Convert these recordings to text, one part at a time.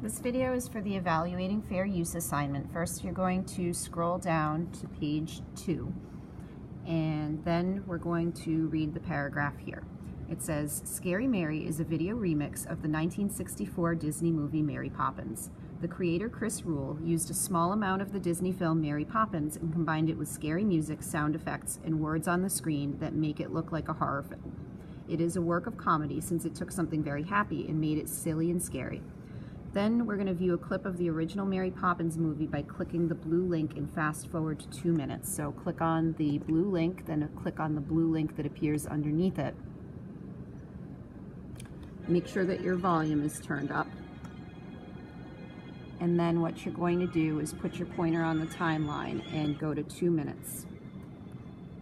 This video is for the Evaluating Fair Use assignment. First, you're going to scroll down to page 2, and then we're going to read the paragraph here. It says, Scary Mary is a video remix of the 1964 Disney movie Mary Poppins. The creator, Kris Rule, used a small amount of the Disney film Mary Poppins and combined it with scary music, sound effects, and words on the screen that make it look like a horror film. It is a work of comedy since it took something very happy and made it silly and scary. Then we're going to view a clip of the original Mary Poppins movie by clicking the blue link and fast forward to 2 minutes. So click on the blue link, then click on the blue link that appears underneath it. Make sure that your volume is turned up. And then what you're going to do is put your pointer on the timeline and go to 2 minutes.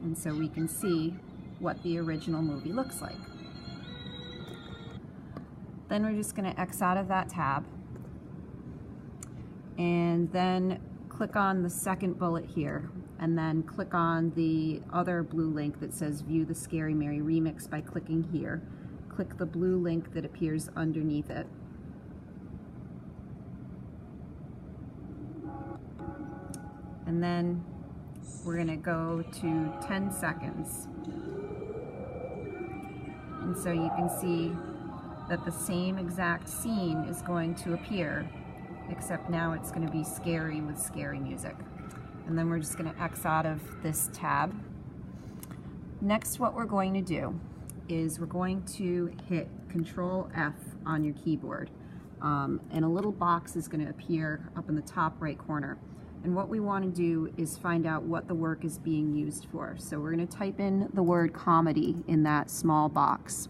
And so we can see what the original movie looks like. Then we're just going to X out of that tab. And then click on the second bullet here, and then click on the other blue link that says View the Scary Mary Remix by clicking here. Click the blue link that appears underneath it. And then we're going to go to 10 seconds. And so you can see that the same exact scene is going to appear, except now it's going to be scary with scary music. And then we're just going to X out of this tab. Next, what we're going to do is we're going to hit Control F on your keyboard. And a little box is going to appear up in the top right corner. And what we want to do is find out what the work is being used for. So we're going to type in the word comedy in that small box.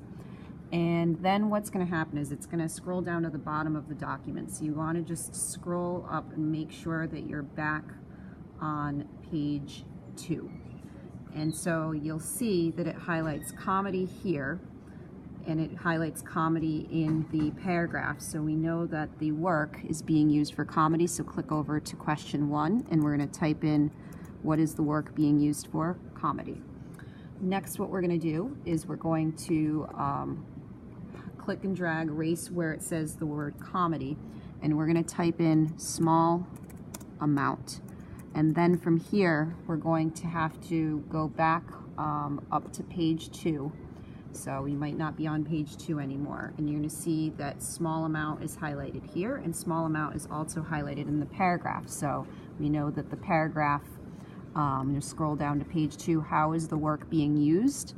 And then what's going to happen is it's going to scroll down to the bottom of the document. So you want to just scroll up and make sure that you're back on page 2. And so you'll see that it highlights comedy here, and it highlights comedy in the paragraph. So we know that the work is being used for comedy. So click over to question 1, and we're going to type in what is the work being used for? Comedy. Next, what we're going to do is we're going to click and drag erase where it says the word comedy, and we're going to type in small amount. And then from here we're going to have to go back up to page 2. So we might not be on page 2 anymore, and you're going to see that small amount is highlighted here, and small amount is also highlighted in the paragraph. So we know that the paragraph, I'm going to scroll down to page 2, how is the work being used?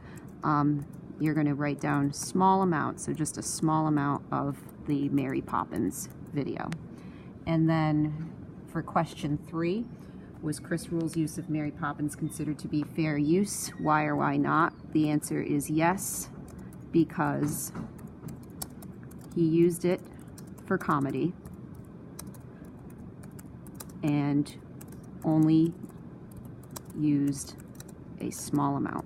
You're going to write down small amount, so just a small amount of the Mary Poppins video. And then for question 3, was Kris Rule's use of Mary Poppins considered to be fair use? Why or why not? The answer is yes, because he used it for comedy and only used a small amount.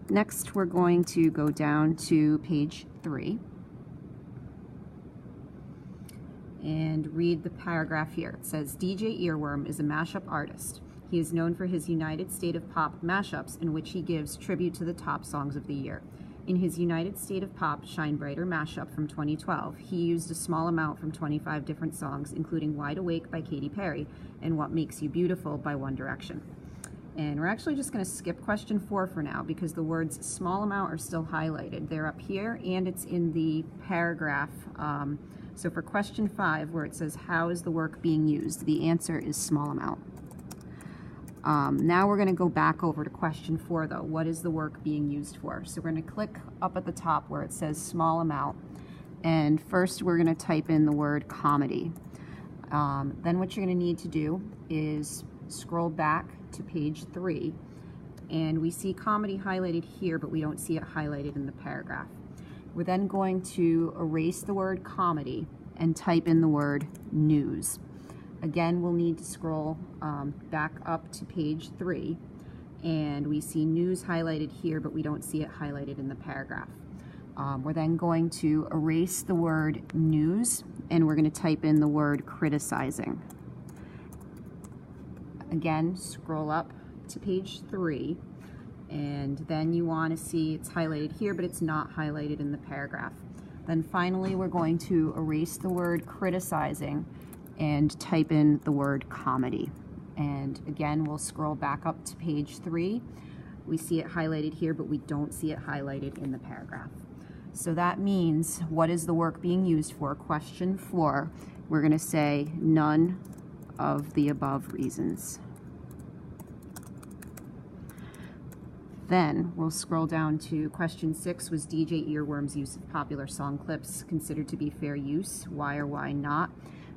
Next, we're going to go down to page 3 and read the paragraph here. It says, DJ Earworm is a mashup artist. He is known for his United State of Pop mashups, in which he gives tribute to the top songs of the year. In his United State of Pop Shine Brighter mashup from 2012, he used a small amount from 25 different songs, including Wide Awake by Katy Perry and What Makes You Beautiful by One Direction. And we're actually just going to skip question 4 for now, because the words small amount are still highlighted. They're up here, and it's in the paragraph. So for question 5, where it says, how is the work being used? The answer is small amount. Now we're going to go back over to question 4, though. What is the work being used for? So we're going to click up at the top where it says small amount. And first we're going to type in the word comedy. Then what you're going to need to do is scroll back to page 3, and we see comedy highlighted here, but we don't see it highlighted in the paragraph. We're then going to erase the word comedy and type in the word news. Again, we'll need to scroll back up to page 3, and we see news highlighted here, but we don't see it highlighted in the paragraph. We're then going to erase the word news, and we're going to type in the word criticizing. Again, scroll up to page 3, and then you want to see it's highlighted here, but it's not highlighted in the paragraph. Then finally, we're going to erase the word criticizing and type in the word comedy. And again, we'll scroll back up to page 3. We see it highlighted here, but we don't see it highlighted in the paragraph. So that means, what is the work being used for? Question 4, we're going to say none of the above reasons. Then we'll scroll down to question 6, was DJ Earworm's use of popular song clips considered to be fair use? Why or why not?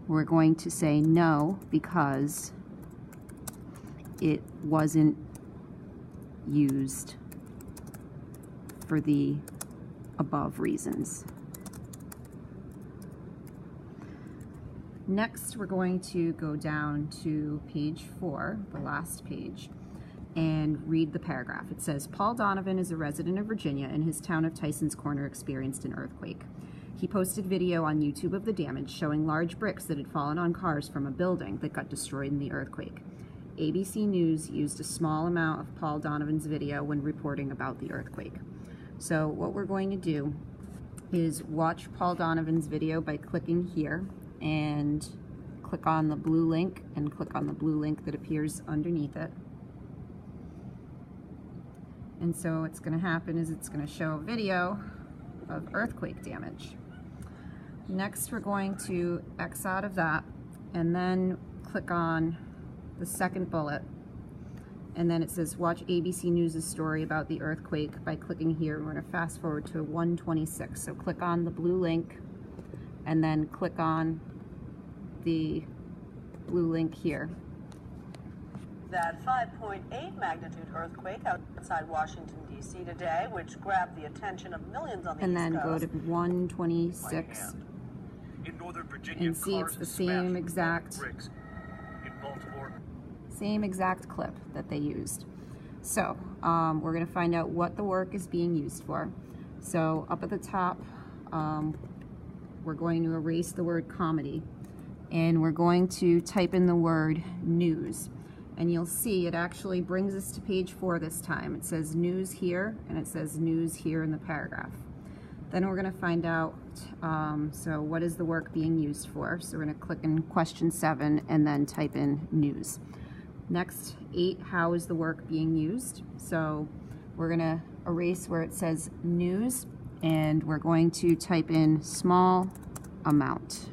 We're going to say no, because it wasn't used for the above reasons. Next, we're going to go down to page 4, the last page, and read the paragraph. It says, Paul Donovan is a resident of Virginia, and his town of Tyson's Corner experienced an earthquake. He posted video on YouTube of the damage, showing large bricks that had fallen on cars from a building that got destroyed in the earthquake. ABC News used a small amount of Paul Donovan's video when reporting about the earthquake. So what we're going to do is watch Paul Donovan's video by clicking here and click on the blue link and click on the blue link that appears underneath it. And so what's going to happen is it's going to show a video of earthquake damage. Next, we're going to X out of that and then click on the second bullet, and then it says watch ABC News' story about the earthquake by clicking here. We're going to fast forward to 1:26. So click on the blue link and then click on the blue link here. That 5.8 magnitude earthquake outside Washington, D.C. today, which grabbed the attention of millions on the East Coast. And then go to 1:26 and see it's the same exact clip that they used. So we're going to find out what the work is being used for. So up at the top, we're going to erase the word comedy, and we're going to type in the word news. And you'll see it actually brings us to page 4 this time. It says news here, and it says news here in the paragraph. Then we're going to find out, so what is the work being used for? So we're going to click in question 7 and then type in news. Next, 8, how is the work being used? So we're going to erase where it says news, and we're going to type in small amount.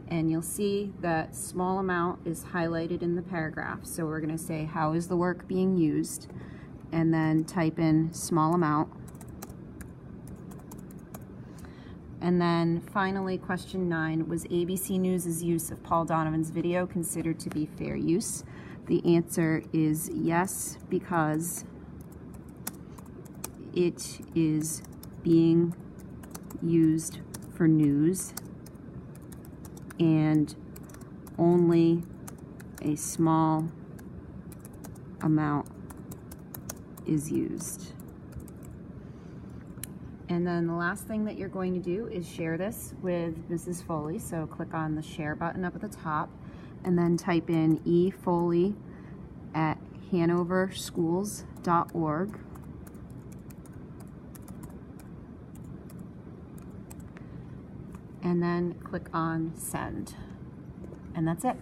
And you'll see that small amount is highlighted in the paragraph. So we're going to say, how is the work being used? And then type in small amount. And then finally, question 9, was ABC News' use of Paul Donovan's video considered to be fair use? The answer is yes, because it is being used for news and only a small amount is used. And then the last thing that you're going to do is share this with Mrs. Foley. So click on the share button up at the top and then type in efoley@hanoverschools.org. And then click on send. And that's it.